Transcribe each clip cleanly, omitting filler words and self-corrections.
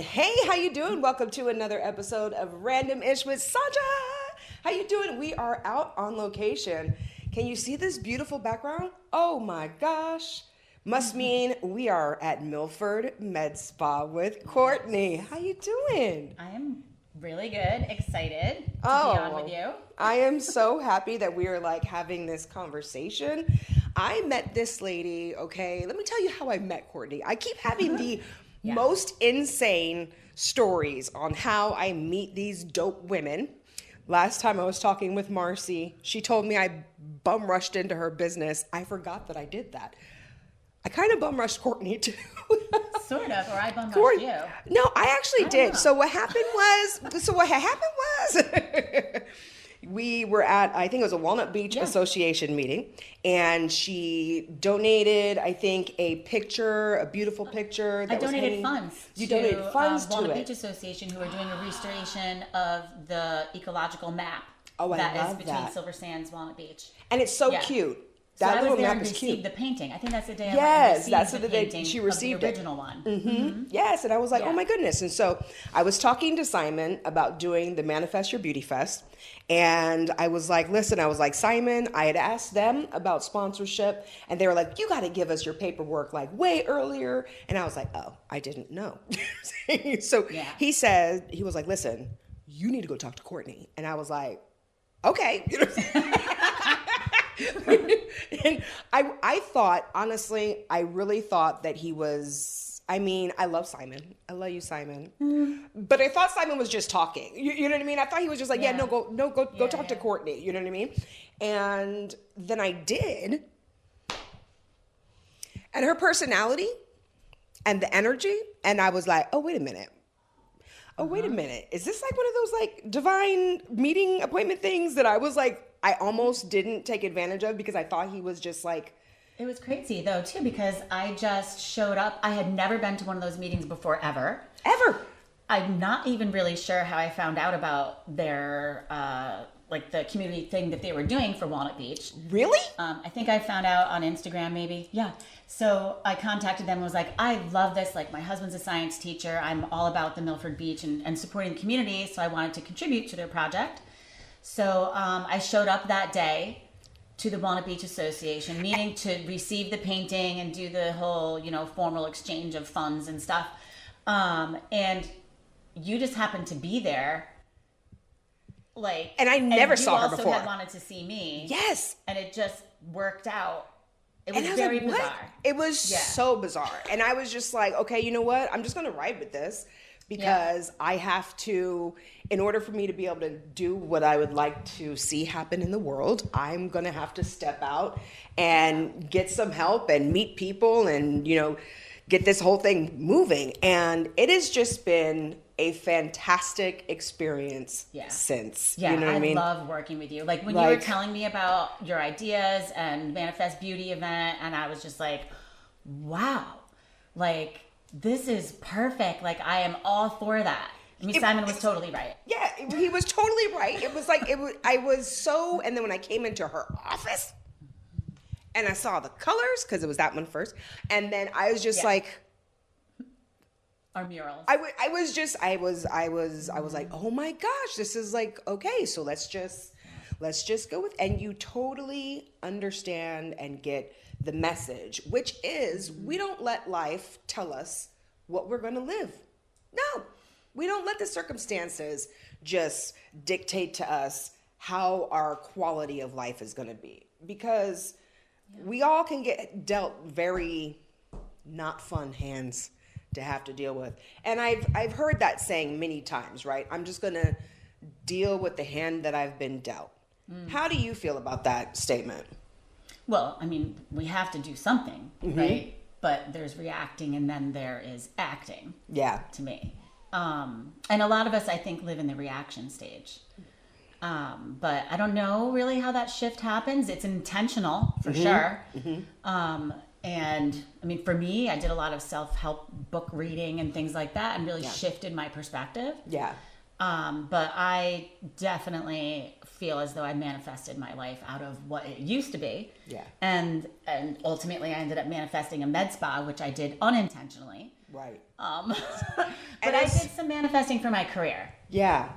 Hey, how you doing? Welcome to another episode of Random Ish with Sandra. How you doing? We are out on location. Can you see this beautiful background? Oh my gosh. Must mean we are at Milford Med Spa with Courtney. How you doing? I am really good, excited to be on with you. I am so happy that we are having this conversation. I met this lady, okay? Let me tell you how I met Courtney. I keep having the most insane stories on how I meet these dope women. Last time I was talking with Marcy, she told me I bum rushed into her business. I forgot that I did that. I kind of bum rushed Courtney too. Sort of, or I bum rushed you. No, I actually did. So what happened was, we were at, I think it was a Walnut Beach Association meeting, and she donated, I think, a beautiful picture. I donated funds. You donated funds to Walnut it. Beach Association, who are doing a restoration of the ecological map that is between Silver Sands, Walnut Beach. And it's so cute. So That I little was there map and is received cute. the painting. I think that's the day That's the the day painting she received of the original one. Mm-hmm. Yes, and I was like, oh my goodness. And so I was talking to Simon about doing the Manifest Your Beauty Fest. And I was like, Simon, I had asked them about sponsorship. And they were like, you got to give us your paperwork way earlier. And I was like, oh, I didn't know. So he was like, listen, you need to go talk to Courtney. And I was like, okay. And I thought, honestly, I really thought that he was, I love Simon. I love you, Simon. But I thought Simon was just talking. You know what I mean? I thought he was just like, go talk to Courtney. You know what I mean? And then I did. And her personality and the energy, and I was like, oh, wait a minute. Is this one of those divine meeting appointment things that I was I almost didn't take advantage of because I thought he was just It was crazy though too, because I just showed up. I had never been to one of those meetings before ever. I'm not even really sure how I found out about their the community thing that they were doing for Walnut Beach. Really? I think I found out on Instagram maybe. Yeah. So I contacted them and was like, I love this. My husband's a science teacher. I'm all about the Milford Beach and supporting the community. So I wanted to contribute to their project. So I showed up that day to the Walnut Beach Association meeting to receive the painting and do the whole, formal exchange of funds and stuff. And you just happened to be there. And I never saw her before. You also had wanted to see me. Yes. And it just worked out. It was very bizarre. What? It was so bizarre. And I was just like, okay, you know what? I'm just going to ride with this because I have to, in order for me to be able to do what I would like to see happen in the world, I'm going to have to step out and get some help and meet people and, get this whole thing moving. And it has just been a fantastic experience since. Yeah, you know what I mean? Love working with you. When you were telling me about your ideas and Manifest Beauty event, and I was just like, wow, this is perfect. I am all for that. Simon was totally right. Yeah, he was totally right. It was and then when I came into her office and I saw the colors, because it was that one first, and then I was just our murals. I was like, oh my gosh, this is okay, so let's just go with, and you totally understand and get the message, which is we don't let life tell us what we're going to live. No, we don't let the circumstances just dictate to us how our quality of life is going to be, because we all can get dealt very not fun hands to have to deal with. And I've heard that saying many times, right? I'm just going to deal with the hand that I've been dealt. How do you feel about that statement? Well, we have to do something, right? But there's reacting and then there is acting. Yeah. To me. And a lot of us, I think, live in the reaction stage. But I don't know really how that shift happens. It's intentional for sure. And for me, I did a lot of self-help book reading and things like that and really shifted my perspective. Yeah. But I definitely feel as though I manifested my life out of what it used to be. Yeah. And ultimately I ended up manifesting a med spa, which I did unintentionally. Right. But I did some manifesting for my career. Yeah.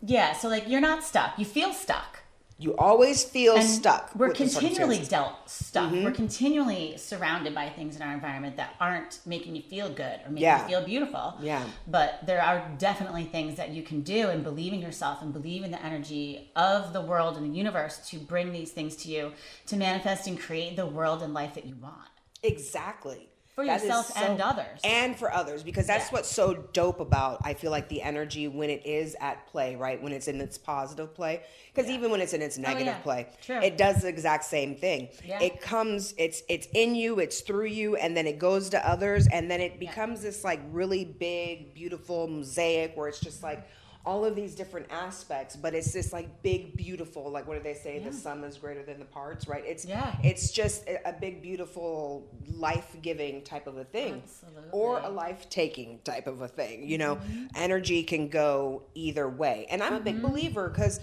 Yeah. So like, you're not stuck. You feel stuck. You always feel And stuck. We're with the continually circumstances. dealt stuff. We're continually surrounded by things in our environment that aren't making you feel good or making Yeah. you feel beautiful. Yeah. But there are definitely things that you can do and believe in yourself and believe in the energy of the world and the universe to bring these things to you, to manifest and create the world and life that you want. Exactly. For That is yourself and others. And for others, because that's Yeah. what's so dope about, I feel like, the energy when it is at play, right? When it's in its positive play. Because even when it's in its negative play, True. it does the exact same thing. Yeah. It comes, it's in you, it's through you, and then it goes to others, and then it becomes this like really big, beautiful mosaic where it's just like all of these different aspects, but it's this like big, beautiful, like what do they say? The sum is greater than the parts, right? It's just a big, beautiful, life-giving type of a thing. Absolutely. Or a life-taking type of a thing. You know, energy can go either way. And I'm a big believer because,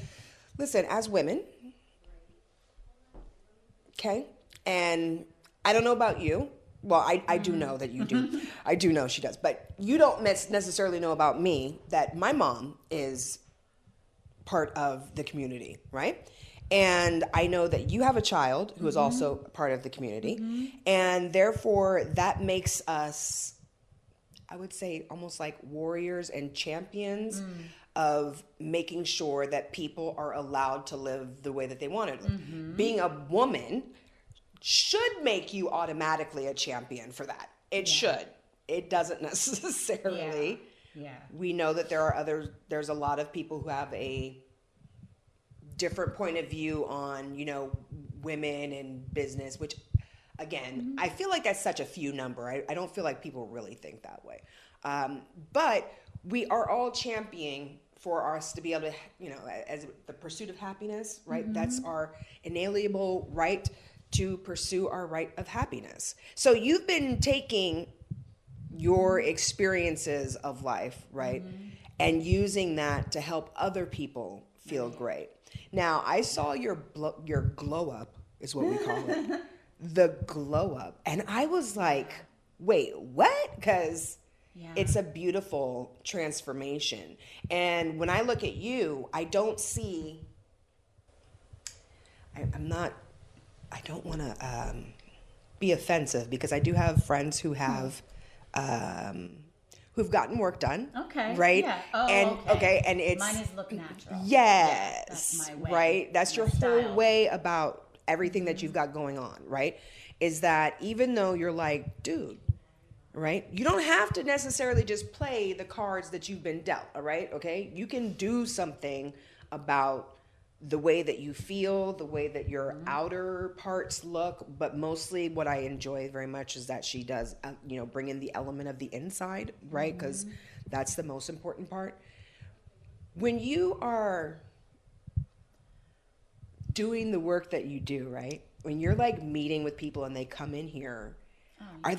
listen, as women, okay, and I don't know about you. Well, I do know that you do. I do know she does. But you don't necessarily know about me that my mom is part of the community, right? And I know that you have a child who is also part of the community. And therefore, that makes us, I would say, almost like warriors and champions of making sure that people are allowed to live the way that they want to live. Being a woman should make you automatically a champion for that. It should. It doesn't necessarily. Yeah. We know that there's a lot of people who have a different point of view on, you know, women and business, which again, I feel like that's such a few number. I don't feel like people really think that way. But we are all championing for us to be able to, you know, as the pursuit of happiness, right? That's our inalienable right to pursue our right of happiness. So you've been taking your experiences of life, right? And using that to help other people feel great. Now, I saw your glow up is what we call it. The glow up. And I was like, wait, what? Because it's a beautiful transformation. And when I look at you, I don't see, I don't want to be offensive because I do have friends who have, who've gotten work done. Okay. Right. Yeah. Oh, and okay. And it's mine is look natural. Yes. Yeah, that's my way. Right. That's your style. whole way about everything that you've got going on. Right. Is that even though you're like, dude, right? You don't have to necessarily just play the cards that you've been dealt. All right. Okay. You can do something about the way that you feel, the way that your outer parts look, but mostly what I enjoy very much is that she does, you know, bring in the element of the inside, right? Because that's the most important part. When you are doing the work that you do, right? When you're like meeting with people and they come in here, are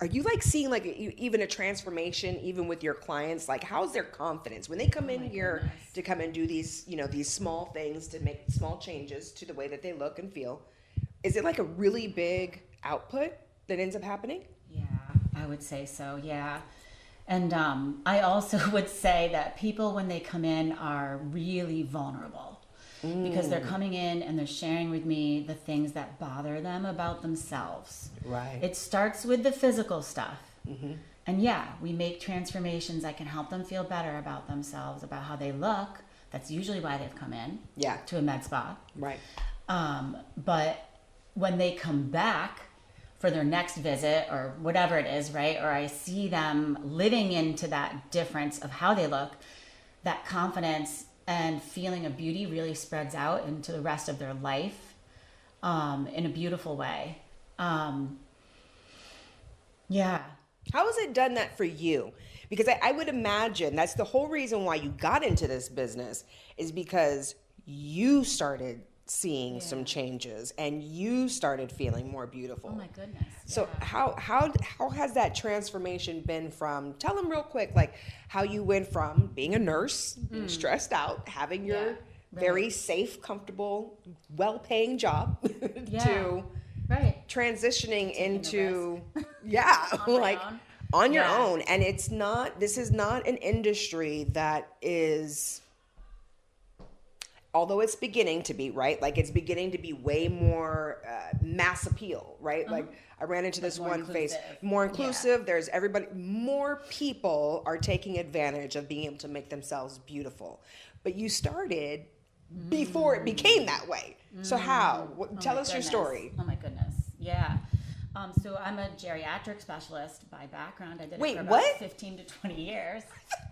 you like seeing like even a transformation even with your clients? Like how's their confidence when they come in here to come and do these, you know, these small things to make small changes to the way that they look and feel? Is it like a really big output that ends up happening? Yeah, I would say so. Yeah. And I also would say that people, when they come in, are really vulnerable. Because they're coming in and they're sharing with me the things that bother them about themselves. Right. It starts with the physical stuff. And yeah, we make transformations that can help them feel better about themselves, about how they look. That's usually why they've come in to a med spa. Right. But when they come back for their next visit or whatever it is, right? Or I see them living into that difference of how they look, that confidence and feeling of beauty really spreads out into the rest of their life in a beautiful way. Yeah. How has it done that for you? Because I would imagine that's the whole reason why you got into this business is because you started seeing some changes, and you started feeling more beautiful. Oh my goodness. So how has that transformation been from, tell them real quick, like how you went from being a nurse, being stressed out, having your very safe, comfortable, well-paying job to transitioning into like on your own. And this is not an industry that is, although it's beginning to be, right? Like it's beginning to be way more mass appeal, right? Like I ran into this one face, more inclusive. There's everybody, more people are taking advantage of being able to make themselves beautiful. But you started before it became that way. So how? Tell us your story. Oh my goodness. Yeah. So I'm a geriatric specialist by background. I did it for about 15 to 20 years.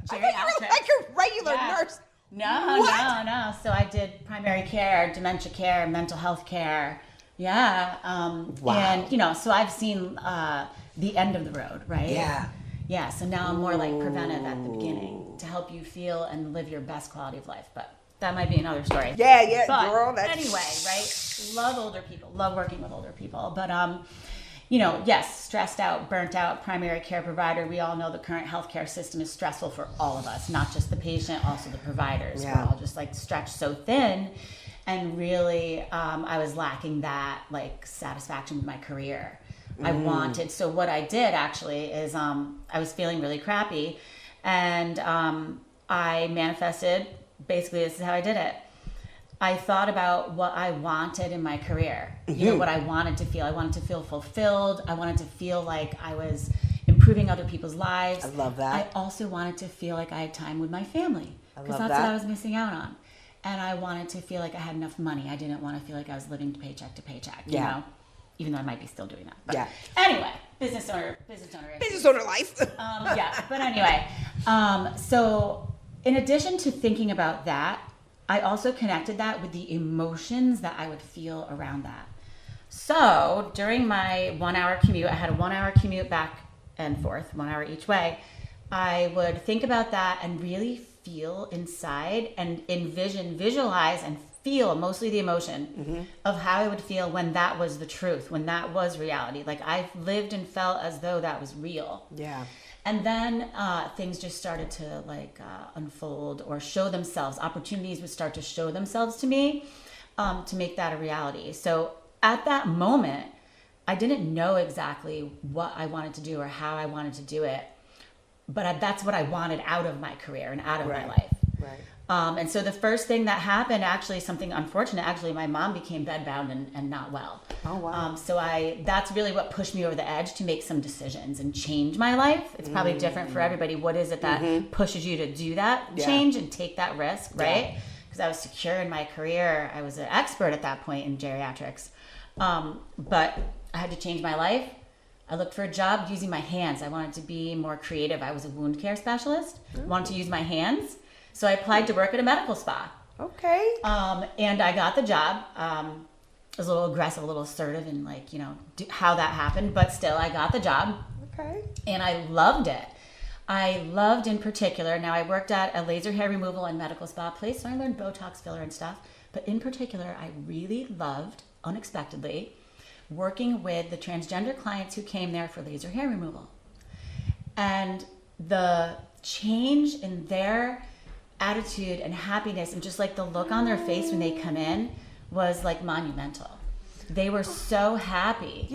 Geriatric. I thought you were like a regular nurse. No. So I did primary care, dementia care, mental health care. Yeah. And, so I've seen the end of the road, right? Yeah. Yeah. So now I'm more like preventive at the beginning to help you feel and live your best quality of life. But that might be another story. Yeah, but girl. Anyway, right? Love older people. Love working with older people. But, yes, stressed out, burnt out, primary care provider. We all know the current healthcare system is stressful for all of us, not just the patient, also the providers. Yeah. We're all just like stretched so thin. And really, I was lacking that like satisfaction with my career. I wanted, so what I did actually is I was feeling really crappy, and I manifested, basically this is how I did it. I thought about what I wanted in my career, what I wanted to feel. I wanted to feel fulfilled. I wanted to feel like I was improving other people's lives. I love that. I also wanted to feel like I had time with my family, because that's that. what I was missing out on. And I wanted to feel like I had enough money. I didn't want to feel like I was living paycheck to paycheck, you know? Even though I might be still doing that. But anyway, business owner life. But anyway, so in addition to thinking about that, I also connected that with the emotions that I would feel around that. So during my 1 hour commute, I had a 1 hour commute back and forth, 1 hour each way. I would think about that and really feel inside and visualize and feel mostly the emotion of how I would feel when that was the truth, when that was reality. Like I lived and felt as though that was real. Yeah. And then things just started to unfold or show themselves. Opportunities would start to show themselves to me to make that a reality. So at that moment, I didn't know exactly what I wanted to do or how I wanted to do it. But that's what I wanted out of my career and out of my life. Right. And so the first thing that happened, actually something unfortunate, actually my mom became bedbound and not well. Oh, wow. So that's really what pushed me over the edge to make some decisions and change my life. It's probably different for everybody. What is it that pushes you to do that change and take that risk, right? Because I was secure in my career. I was an expert at that point in geriatrics. But I had to change my life. I looked for a job using my hands. I wanted to be more creative. I was a wound care specialist. Wanted to use my hands. So I applied to work at a medical spa. Okay. And I got the job. I was a little aggressive, a little assertive in how that happened. But still, I got the job. Okay. And I loved it. I loved in particular, now I worked at a laser hair removal and medical spa place, so I learned Botox filler and stuff. But in particular, I really loved, unexpectedly, working with the transgender clients who came there for laser hair removal. And the change in their attitude and happiness and just like the look on their face when they come in was like monumental. They were so happy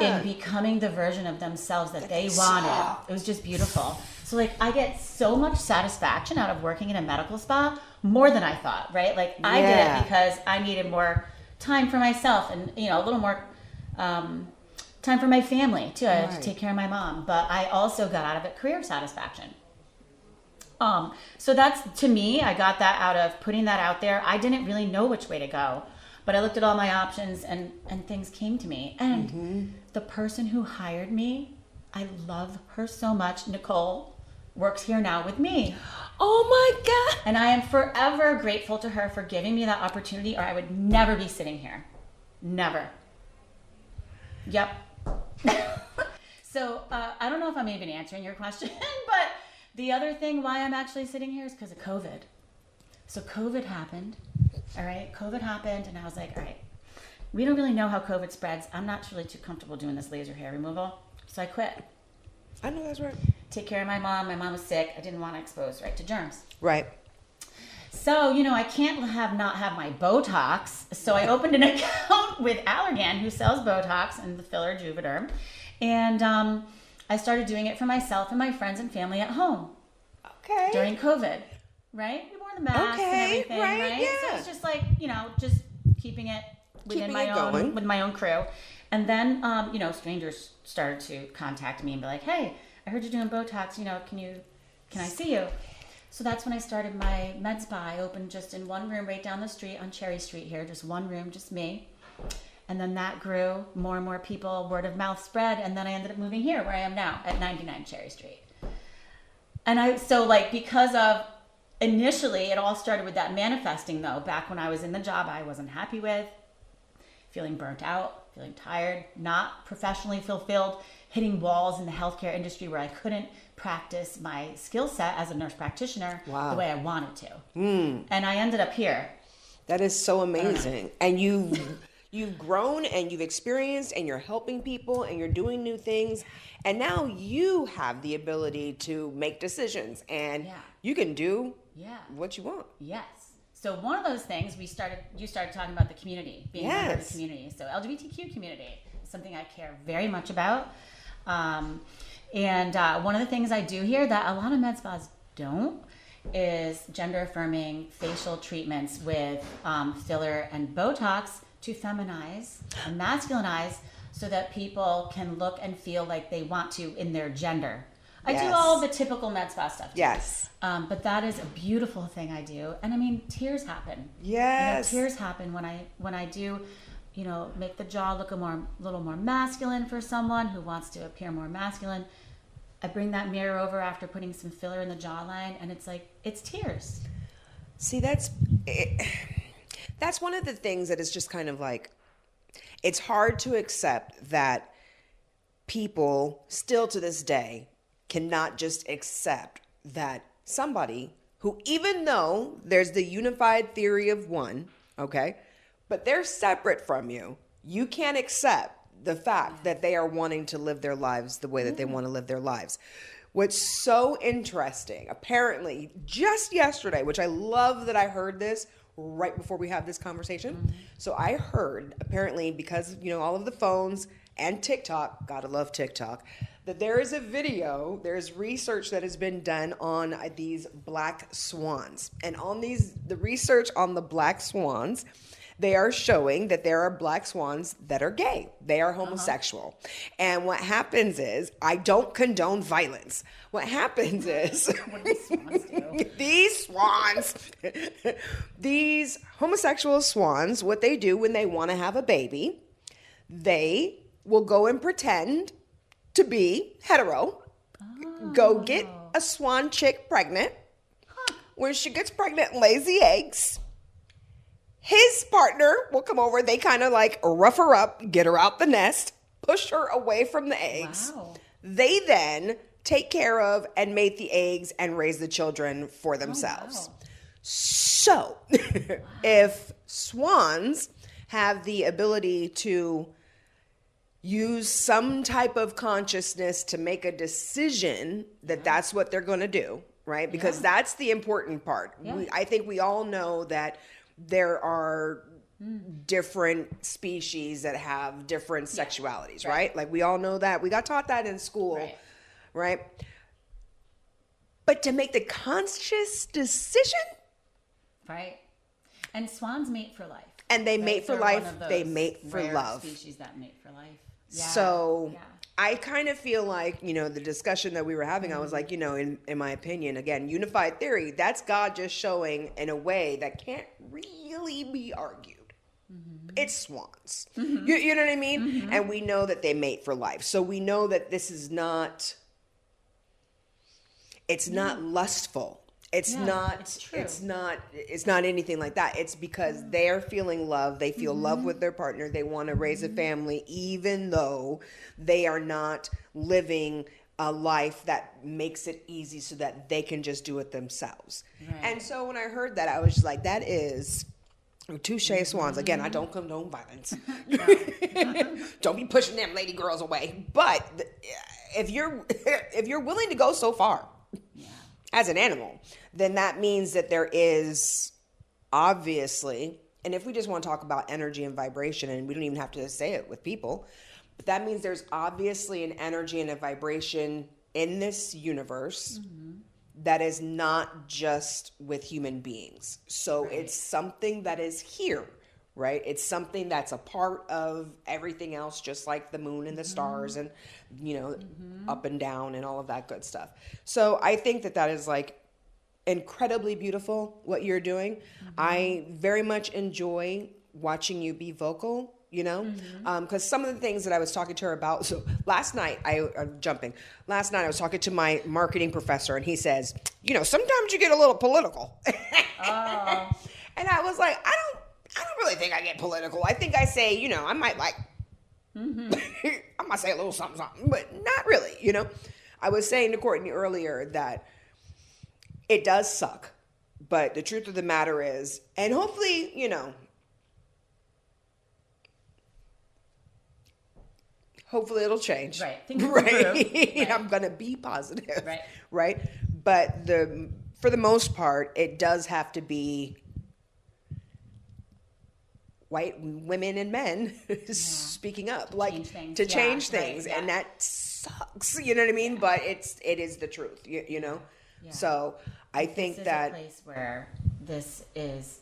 in becoming the version of themselves that they wanted. It was just beautiful. So like I get so much satisfaction out of working in a medical spa, more than I thought, right? Like I did it because I needed more time for myself and a little more time for my family too. I had to take care of my mom, but I also got out of it career satisfaction. So that's, to me, I got that out of putting that out there. I didn't really know which way to go, but I looked at all my options and things came to me. And the person who hired me, I love her so much. Nicole works here now with me. Oh my God. And I am forever grateful to her for giving me that opportunity, or I would never be sitting here. Never. Yep. So I don't know if I'm even answering your question, but the other thing why I'm actually sitting here is because of COVID. So COVID happened, All right, COVID happened, and I was like, all right, we don't really know how COVID spreads. I'm not really too comfortable doing this laser hair removal, so I quit. I know that's right. Take care of my mom. My mom was sick. I didn't want to expose to germs. Right. So, I can't not have my Botox. So I opened an account with Allergan, who sells Botox and the filler Juvederm. And I started doing it for myself and my friends and family at home. Okay. During COVID, right? We wore the mask and everything, right? Yeah. So it's just like, just keeping it within my own crew. And then, strangers started to contact me and be like, hey, I heard you're doing Botox, can I see you? So that's when I started my med spa. I opened just in one room right down the street on Cherry Street here, just one room, just me. And then that grew, more and more people, word of mouth spread, and then I ended up moving here where I am now at 99 Cherry Street. And because of, initially it all started with that manifesting though, back when I was in the job I wasn't happy with, feeling burnt out, feeling tired, not professionally fulfilled, hitting walls in the healthcare industry where I couldn't practice my skill set as a nurse practitioner the way I wanted to. And I ended up here. That is so amazing. And you've grown and you've experienced and you're helping people and you're doing new things. And now you have the ability to make decisions and you can do what you want. Yes. So one of those things you started talking about the community, being a member of the community. So LGBTQ community is something I care very much about. And one of the things I do here that a lot of med spas don't is gender-affirming facial treatments with filler and Botox to feminize and masculinize so that people can look and feel like they want to in their gender. I do all the typical med spa stuff too. Yes. But that is a beautiful thing I do. And I mean, tears happen. Yes. Tears happen when I do, make the jaw look a little more masculine for someone who wants to appear more masculine. I bring that mirror over after putting some filler in the jawline, and it's tears. See, that's one of the things that is just kind of like, it's hard to accept that people still to this day cannot just accept that somebody who, even though there's the unified theory of one, okay, but they're separate from you, you can't accept the fact that they are wanting to live their lives the way that they want to live their lives. What's so interesting, apparently just yesterday, which I love that I heard this right before we have this conversation. So I heard, apparently, because, all of the phones and TikTok, gotta love TikTok, that there is a video, there's research that has been done on these black swans. And on the research on the black swans, they are showing that there are black swans that are gay. They are homosexual. And what happens is, I don't condone violence. What happens is, What do swans do? these homosexual swans, what they do when they want to have a baby, they will go and pretend to be hetero, go get a swan chick pregnant. When she gets pregnant and lays the eggs, his partner will come over. They kind of rough her up, get her out the nest, push her away from the eggs. Wow. They then take care of and mate the eggs and raise the children for themselves. wow. So if swans have the ability to use some type of consciousness to make a decision that that's what they're going to do, right? Because that's the important part. Yeah. I think we all know that there are different species that have different sexualities, right? Like we all know that. We got taught that in school, right? But to make the conscious decision. Right. And swans mate for life. And they mate for They're life. one of those They mate for rare love. Species that mate for life. Yeah. So I kind of feel like, the discussion that we were having, I was like, in my opinion, again, unified theory, that's God just showing in a way that can't really be argued. It's swans. You know what I mean? And we know that they mate for life. So we know that this is not, it's not lustful. It's not anything like that. It's because they're feeling love. They feel love with their partner. They want to raise a family, even though they are not living a life that makes it easy so that they can just do it themselves. Right. And so when I heard that, I was just like, that is Touche swans. Again, I don't condone violence. Don't be pushing them lady girls away. But if you're willing to go so far as an animal, then that means that there is obviously, and if we just want to talk about energy and vibration, and we don't even have to say it with people, but that means there's obviously an energy and a vibration in this universe that is not just with human beings. So it's something that is here, right? It's something that's a part of everything else, just like the moon and the stars and, up and down and all of that good stuff. So I think that is like incredibly beautiful what you're doing. I very much enjoy watching you be vocal, because some of the things that I was talking to her about. So last night I was talking to my marketing professor, and he says, sometimes you get a little political. Oh. And I was like, I don't really think I get political. I think I say, I might like, I might say a little something, but not really, I was saying to Courtney earlier that it does suck, but the truth of the matter is, and hopefully, hopefully it'll change. Right. Right. I'm going to be positive. Right. Right. But for the most part, it does have to be white women and men speaking up, to change things. And that sucks. You know what I mean? But it is the truth, Yeah. So I think that this is a place where this is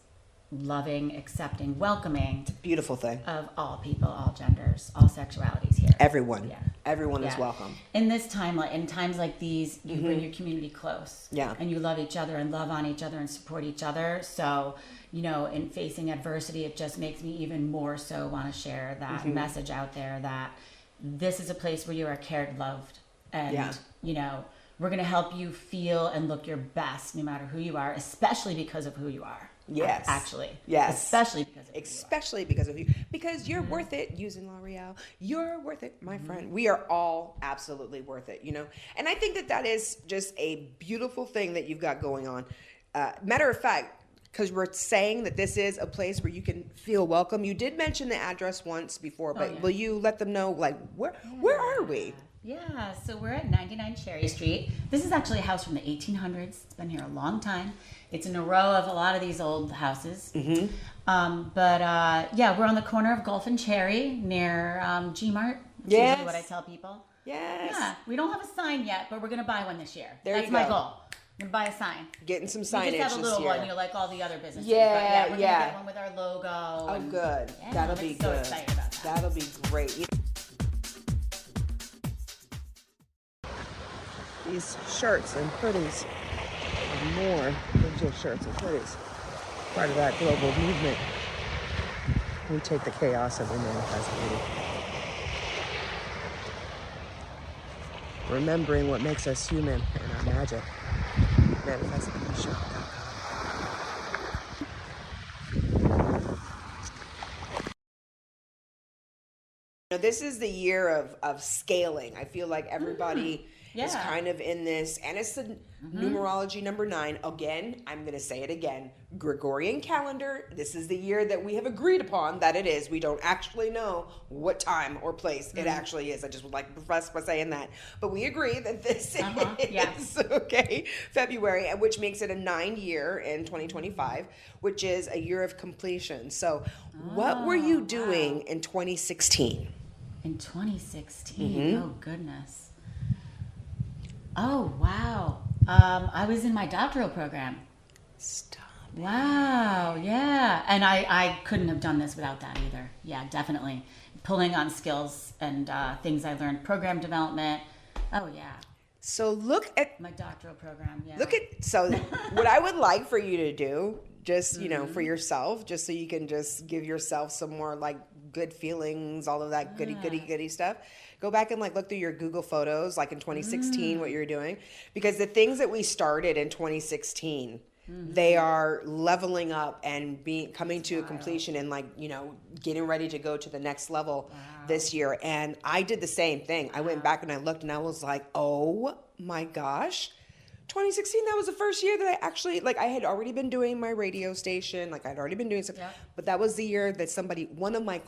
loving, accepting, welcoming. It's a beautiful thing. Of all people, all genders, all sexualities here. Everyone. Yeah. Everyone is welcome. In this time, in times like these, you bring your community close. Yeah. And you love each other and love on each other and support each other. So, in facing adversity, it just makes me even more so want to share that message out there that this is a place where you are cared, loved, and, we're going to help you feel and look your best no matter who you are, especially because of who you are. Yes. Actually. Yes. Especially because of you. Because you're worth it, using L'Oreal. You're worth it, my friend. We are all absolutely worth it, And I think that is just a beautiful thing that you've got going on. Matter of fact, because we're saying that this is a place where you can feel welcome. You did mention the address once before, but will you let them know, where are we? Yeah, so we're at 99 Cherry Street. This is actually a house from the 1800s. It's been here a long time. It's in a row of a lot of these old houses. We're on the corner of Gulf and Cherry near G-Mart. That's usually what I tell people. Yes. Yeah, we don't have a sign yet, but we're going to buy one this year. That's my goal. I'm going to buy a sign. Getting some signage this year. We just have a little one, like all the other businesses. Yeah, we're going to get one with our logo. Oh, good. That'll be good. I'm so excited about that. That'll be great. These shirts and hoodies are more than just shirts and hoodies. Part of that global movement. We take the chaos and we manifest beauty. Remembering what makes us human and our magic. ManifestBeautyShop.com. This is the year of scaling. I feel like everybody is kind of in this, and it's the numerology number 9. Again, I'm going to say it again. Gregorian calendar. This is the year that we have agreed upon that it is. We don't actually know what time or place it actually is. I just would like to preface by saying that. But we agree that this is, February, which makes it a 9 year in 2025, which is a year of completion. So what were you doing in 2016? In 2016? Oh, goodness. Oh, wow. I was in my doctoral program. Stop. Wow, yeah. And I couldn't have done this without that either. Yeah, definitely. Pulling on skills and things I learned, program development. Oh, yeah. So look at my doctoral program, yeah. So what I would like for you to do, just, for yourself, just so you can just give yourself some more good feelings, all of that goody stuff. Go back and look through your Google photos, in 2016, what you're doing, because the things that we started in 2016, they are leveling up and coming to a completion and getting ready to go to the next level this year. And I did the same thing. I went back and I looked and I was like, oh my gosh, 2016, that was the first year that I actually, like, I had already been doing my radio station. Like, I'd already been doing stuff. Yeah. But that was the year that one of my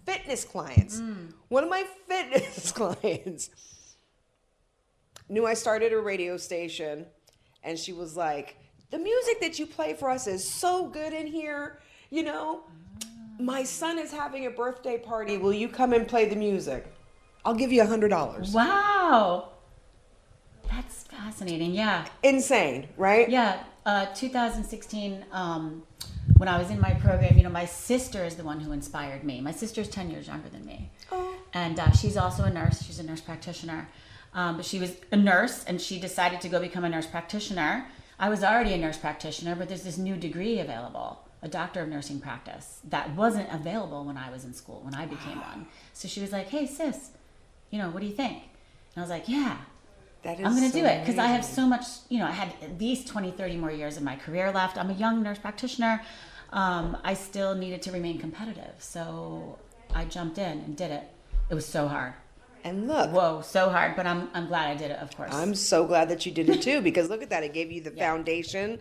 fitness clients knew I started a radio station. And she was like, the music that you play for us is so good in here. You know, my son is having a birthday party. Will you come and play the music? I'll give you $100. Wow. That's fascinating. Yeah. Insane, right? Yeah. 2016, when I was in my program, you know, my sister is the one who inspired me. My sister's 10 years younger than me. Oh. And she's also a nurse. She's a nurse practitioner. But she was a nurse, and she decided to go become a nurse practitioner. I was already a nurse practitioner, but there's this new degree available, a doctor of nursing practice, that wasn't available when I was in school, when I became one. So she was like, hey, sis, you know, what do you think? And I was like, yeah. I'm going to do it because I have so much, you know, I had at least 20, 30 more years of my career left. I'm a young nurse practitioner. I still needed to remain competitive. So I jumped in and did it. It was so hard. And look. Whoa, so hard. But I'm glad I did it, of course. I'm so glad that you did it too, because look at that. It gave you the foundation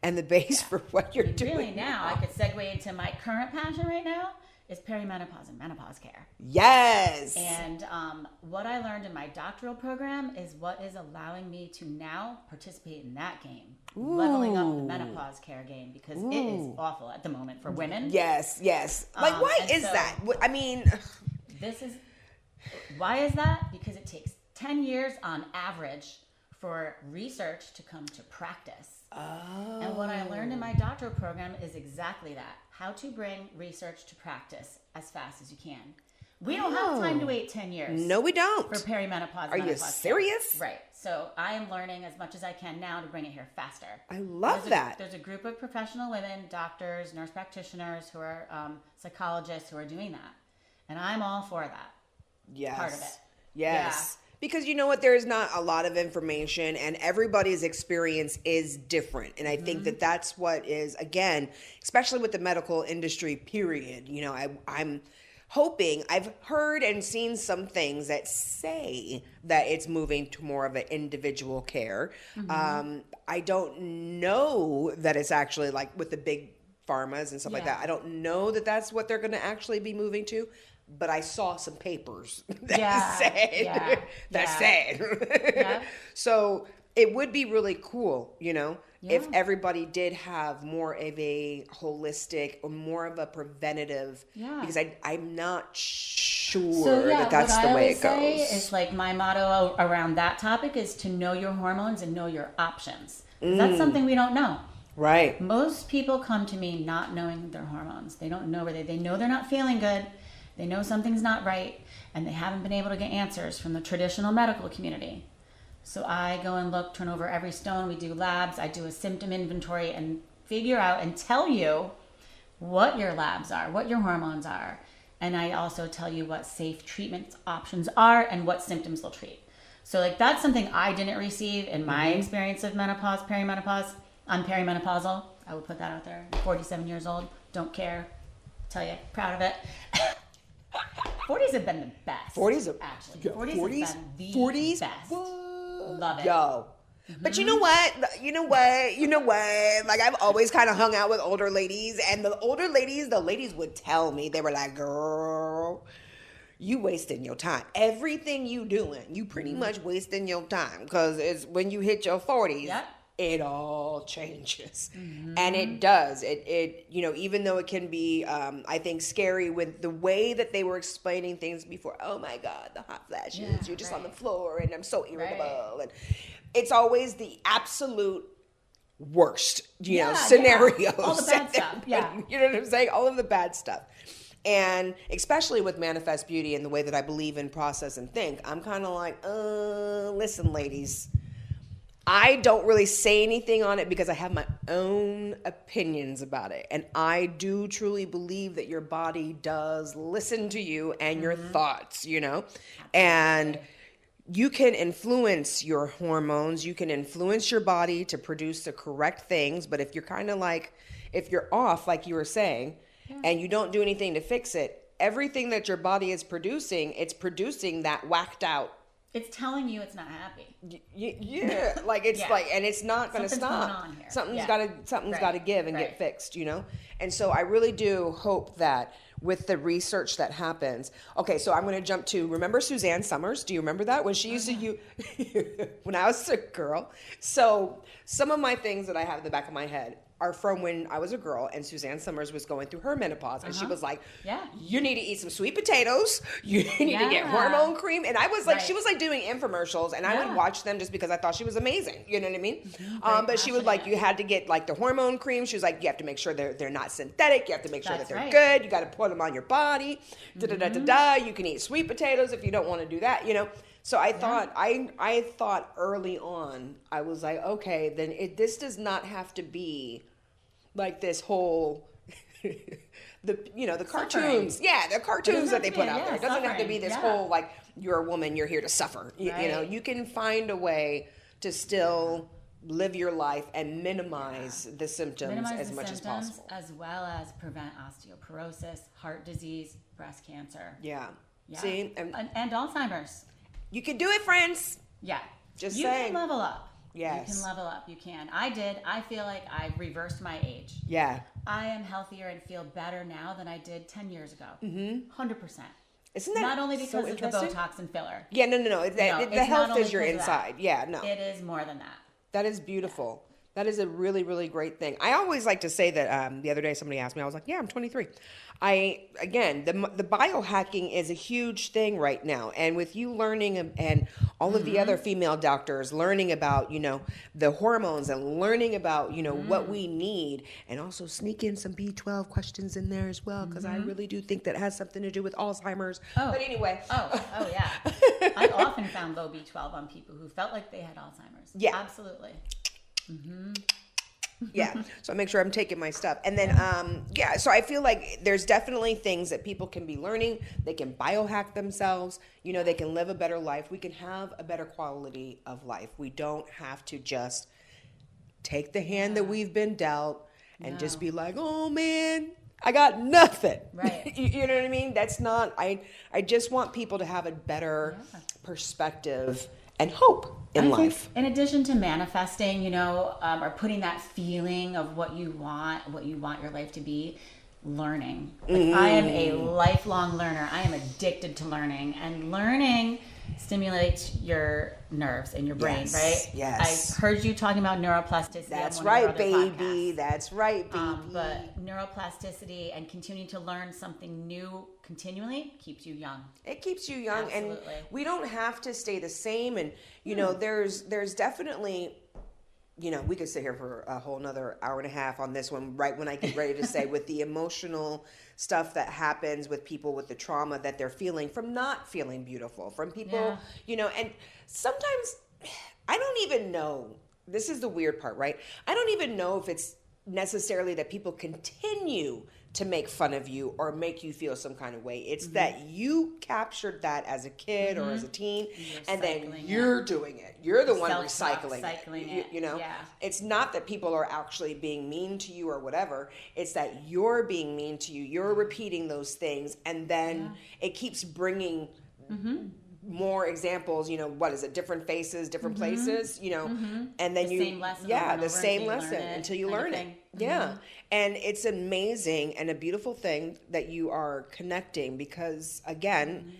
and the base for what you're doing. Really now, I could segue into my current passion right now. Is perimenopause and menopause care. Yes. And what I learned in my doctoral program is what is allowing me to now participate in that game. Ooh. Leveling up the menopause care game, because it is awful at the moment for women. Yes. Like, why is that? I mean, why is that? Because it takes 10 years on average for research to come to practice. Oh. And what I learned in my doctoral program is exactly that. How to bring research to practice as fast as you can. We don't have time to wait 10 years. No, we don't. For perimenopause. Are you serious? Right. So I am learning as much as I can now to bring it here faster. I love that. There's a group of professional women, doctors, nurse practitioners, who are psychologists who are doing that. And I'm all for that. Yes. Part of it. Yes. Yeah. Because you know what? There is not a lot of information, and everybody's experience is different. And I think that that's what is, again, especially with the medical industry, period. You know, I'm hoping, I've heard and seen some things that say that it's moving to more of an individual care. I don't know that it's actually like with the big pharmas and stuff like that. I don't know that that's what they're going to actually be moving to. But I saw some papers that said. So it would be really cool, you know, if everybody did have more of a holistic or more of a preventative, because I'm not sure that that's the way it goes. It's like my motto around that topic is to know your hormones and know your options. That's something we don't know. Right. Most people come to me not knowing their hormones. They don't know where they know they're not feeling good. They know something's not right, and they haven't been able to get answers from the traditional medical community. So I go and turn over every stone. We do labs. I do a symptom inventory and figure out and tell you what your labs are, what your hormones are. And I also tell you what safe treatment options are and what symptoms they'll treat. So like that's something I didn't receive in my experience of menopause, perimenopause. I'm perimenopausal. I would put that out there. I'm 47 years old. Don't care. Tell you, proud of it. 40s have been the best. 40s have been the best. What? Love it. Yo. But you know what? Like, I've always kind of hung out with older ladies, and the ladies would tell me, they were like, girl, you wasting your time. Everything you doing, you pretty much wasting your time, because it's when you hit your 40s, it all changes. And it does. It you know, even though it can be, I think, scary with the way that they were explaining things before. Oh my God, the hot flashes. You're just on the floor, and I'm so irritable. And it's always the absolute worst, you know, scenarios. All the bad stuff. You know what I'm saying? All of the bad stuff. And especially with Manifest Beauty and the way that I believe in process and think, I'm kind of like, listen, ladies, I don't really say anything on it because I have my own opinions about it. And I do truly believe that your body does listen to you and your thoughts, you know? And you can influence your hormones. You can influence your body to produce the correct things. But if you're kind of like, if you're off, like you were saying, and you don't do anything to fix it, everything that your body is producing, it's producing that whacked out It's telling you it's not happy. Yeah, like it's like, and it's not going to stop. Going on here. Something's got to give and get fixed, you know? And so I really do hope that with the research that happens. Okay, so I'm going to jump to, remember Suzanne Summers? Do you remember that? When she used to, when I was a girl. So some of my things that I have in the back of my head are from when I was a girl and Suzanne Summers was going through her menopause, and she was like, you need to eat some sweet potatoes, you need to get hormone cream. And I was like, she was like doing infomercials, and I would watch them just because I thought she was amazing, you know what I mean? But she was like, you had to get like the hormone cream. She was like, you have to make sure they're not synthetic, you have to make sure that they're good, you got to put them on your body, you can eat sweet potatoes if you don't want to do that, you know? So I thought, I thought early on, I was like, okay, then this does not have to be like this whole, the cartoons. Yeah, the cartoons that they put out there. It doesn't have to be this whole, like, you're a woman, you're here to suffer. You know, you can find a way to still live your life and minimize the symptoms as much as possible. As well as prevent osteoporosis, heart disease, breast cancer. Yeah. See? And Alzheimer's. You can do it, friends. Yeah. Just saying. You can level up. Yes. You can level up. You can. I did. I feel like I've reversed my age. Yeah. I am healthier and feel better now than I did 10 years ago. 100%. Isn't that not only because so of the Botox and filler? Yeah, no. The health is your inside. Yeah, no. It is more than that. That is beautiful. That is a really, really great thing. I always like to say that the other day somebody asked me, I was like, yeah, I'm 23. The biohacking is a huge thing right now. And with you learning and all of the other female doctors learning about, the hormones and learning about, what we need, and also sneak in some B12 questions in there as well, because I really do think that has something to do with Alzheimer's. But anyway. Oh, yeah. I often found low B12 on people who felt like they had Alzheimer's. Yeah. Absolutely. Yeah, so I make sure I'm taking my stuff. And then, so I feel like there's definitely things that people can be learning. They can biohack themselves. They can live a better life. We can have a better quality of life. We don't have to just take the hand that we've been dealt and just be like, oh, man, I got nothing. Right. You know what I mean? That's not, I just want people to have a better perspective and hope in life. In addition to manifesting, or putting that feeling of what you want your life to be, learning. I am a lifelong learner. I am addicted to learning, and learning stimulates your nerves and your brain, right? Yes. I heard you talking about neuroplasticity. That's right, baby. That's right, baby. But neuroplasticity and continuing to learn something new continually keeps you young. It keeps you young. Absolutely. And we don't have to stay the same. And, there's definitely, we could sit here for a whole nother hour and a half on this one, right when I get ready to say with the emotional stuff that happens with people with the trauma that they're feeling from not feeling beautiful, from people, and sometimes I don't even know, this is the weird part, right? I don't even know if it's necessarily that people continue to make fun of you or make you feel some kind of way. It's that you captured that as a kid or as a teen, and then you're doing it. You're the one recycling it. Yeah. It's not that people are actually being mean to you or whatever. It's that you're being mean to you. You're repeating those things, and then it keeps bringing more examples. What is it? Different faces, different places. And then the same lesson the same lesson until you learn it. Yeah. And it's amazing and a beautiful thing that you are connecting, because again,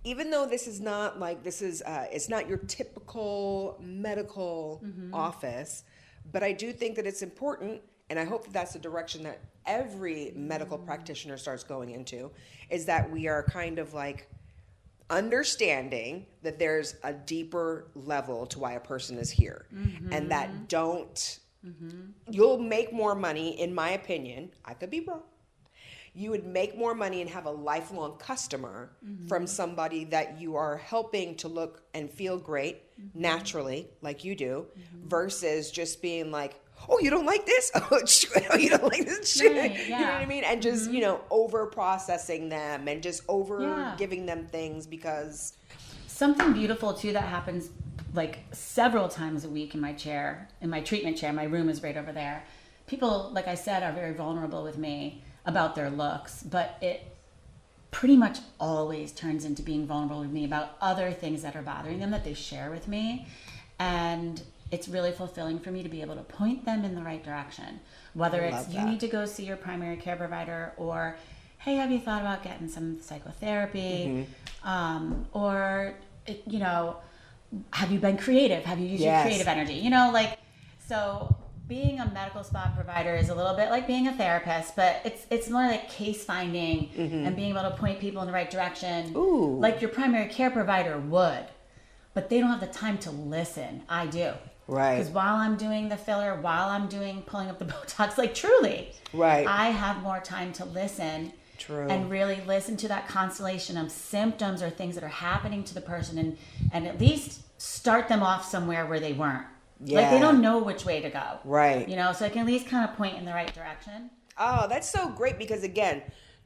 even though this is not like, it's not your typical medical office, but I do think that it's important, and I hope that that's the direction that every medical practitioner starts going into, is that we are kind of like understanding that there's a deeper level to why a person is here, and that you'll make more money, in my opinion, I could be wrong, you would make more money and have a lifelong customer from somebody that you are helping to look and feel great naturally, like you do, versus just being like, oh, you don't like this? Oh, you don't like this shit? Right, yeah. You know what I mean? And just, over processing them and just over giving them things, because... Something beautiful, too, that happens like several times a week in my treatment chair. My room is right over there. People, like I said, are very vulnerable with me about their looks, but pretty much always turns into being vulnerable with me about other things that are bothering them that they share with me. And it's really fulfilling for me to be able to point them in the right direction. Whether it's you need to go see your primary care provider, or hey, have you thought about getting some psychotherapy? Or, you know, have you been creative? Have you used your creative energy? You know, like, so being a medical spa provider is a little bit like being a therapist, but it's more like case finding and being able to point people in the right direction, like your primary care provider would. But they don't have the time to listen. I do. Right. Because while I'm doing the filler, while I'm pulling up the Botox, like truly, I have more time to listen. True. And really listen to that constellation of symptoms or things that are happening to the person, and at least start them off somewhere where they weren't. Yeah. Like they don't know which way to go. Right. You know, so I can at least kind of point in the right direction. Oh, that's so great, because again,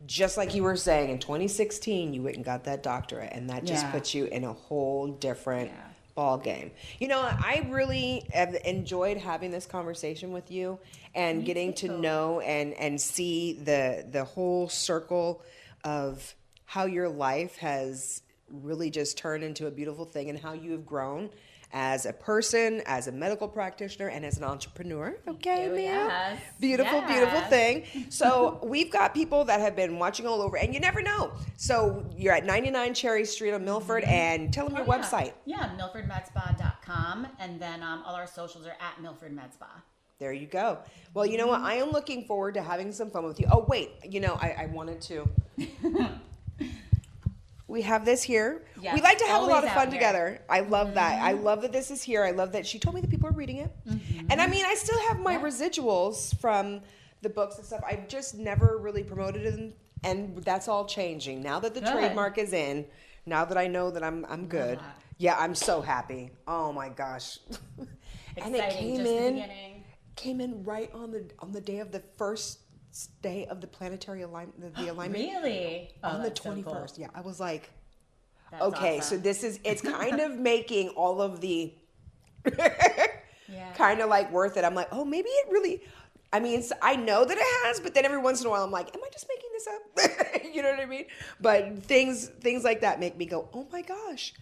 just like you were saying, in 2016, you went and got that doctorate, and that just puts you in a whole different ball game. You know, I really have enjoyed having this conversation with you and getting to know and see the whole circle of how your life has really just turned into a beautiful thing, and how you have grown as a person, as a medical practitioner, and as an entrepreneur. Okay, ma'am? Yes. Beautiful, beautiful thing. So we've got people that have been watching all over, and you never know. So you're at 99 Cherry Street on Milford, and tell them your website. Yeah, milfordmedspa.com, and then all our socials are at Milford Med Spa. There you go. Well, you know what? I am looking forward to having some fun with you. Oh, wait. You know, I wanted to... We have this here. Yes, we like to have a lot of fun together. I love that. I love that this is here. I love that she told me that people are reading it. And I mean, I still have my residuals from the books and stuff. I've just never really promoted them, and that's all changing. Now that the trademark is in, now that I know that I'm good. Yeah, I'm so happy. Oh my gosh. And it came in right on the day of the first day of the planetary alignment, the alignment. Really? On the 21st. So cool. Yeah, I was like, that's okay, awesome. So it's kind of making all of the kind of like worth it. I'm like, oh, maybe it really, I mean, I know that it has, but then every once in a while I'm like, am I just making this up? You know what I mean? But things like that make me go, oh my gosh,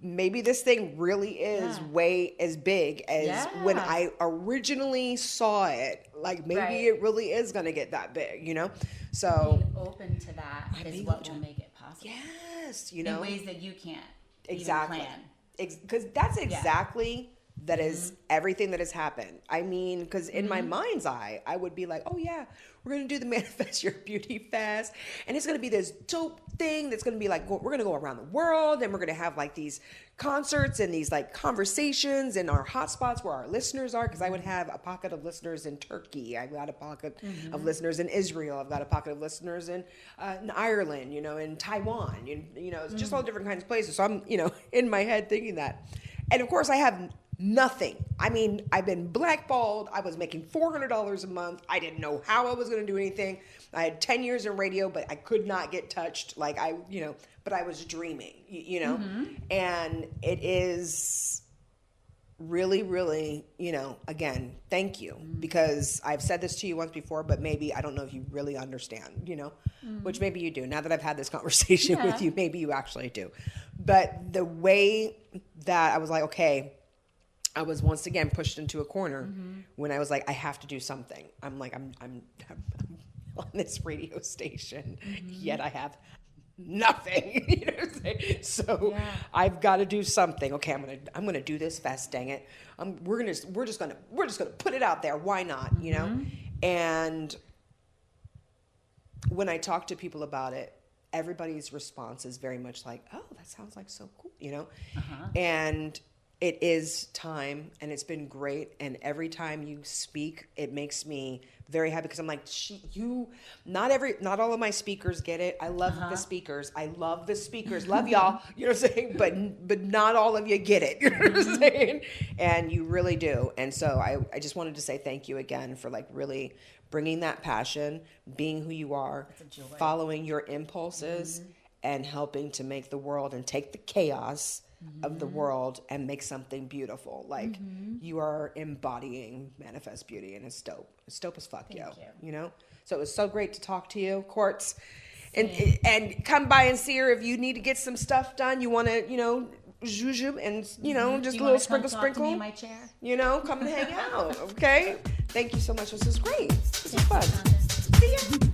maybe this thing really is way as big as when I originally saw it. Like maybe it really is going to get that big, you know? So being open to that is what will make it possible. Yes, you know, in ways that you can't exactly even plan. Because that's exactly that is everything that has happened. I mean, because in my mind's eye, I would be like, oh yeah, we're going to do the Manifest Your Beauty Fest, and it's going to be this dope thing that's going to be like, we're going to go around the world, and we're going to have like these concerts and these like conversations in our hot spots where our listeners are, because I would have a pocket of listeners in Turkey, I've got a pocket of listeners in Israel, I've got a pocket of listeners in Ireland, you know, in Taiwan, you know, it's just all different kinds of places. So I'm, you know, in my head thinking that. And of course I have nothing. I mean, I've been blackballed. I was making $400 a month. I didn't know how I was going to do anything. I had 10 years in radio, but I could not get touched. Like but I was dreaming, you know, and it is really, really, you know, again, thank you, because I've said this to you once before, but maybe, I don't know if you really understand, you know, which maybe you do. Now that I've had this conversation with you, maybe you actually do. But the way that I was like, okay, I was once again pushed into a corner when I was like, I have to do something. I'm like, I'm on this radio station, yet I have nothing. You know what I'm saying? So I've got to do something. Okay, I'm gonna do this fest. Dang it! We're just gonna put it out there. Why not? You know? And when I talk to people about it, everybody's response is very much like, "Oh, that sounds like so cool," you know? And it is time, and it's been great. And every time you speak, it makes me very happy, because I'm like, not all of my speakers get it. I love the speakers. I love the speakers. Love y'all. You know what I'm saying? But not all of you get it. You know what I'm saying? And you really do. And so I just wanted to say thank you again for like really bringing that passion, being who you are, following your impulses, and helping to make the world and take the chaos of the world and make something beautiful. Like you are embodying Manifest Beauty, and it's dope. It's dope as fuck, yo. You know? So it was so great to talk to you, Courts. and come by and see her if you need to get some stuff done. You want to, zhuzh and just a little sprinkle. To me in my chair? Come and hang out. Okay. Thank you so much. This was great. This was fun. Thanks, See ya.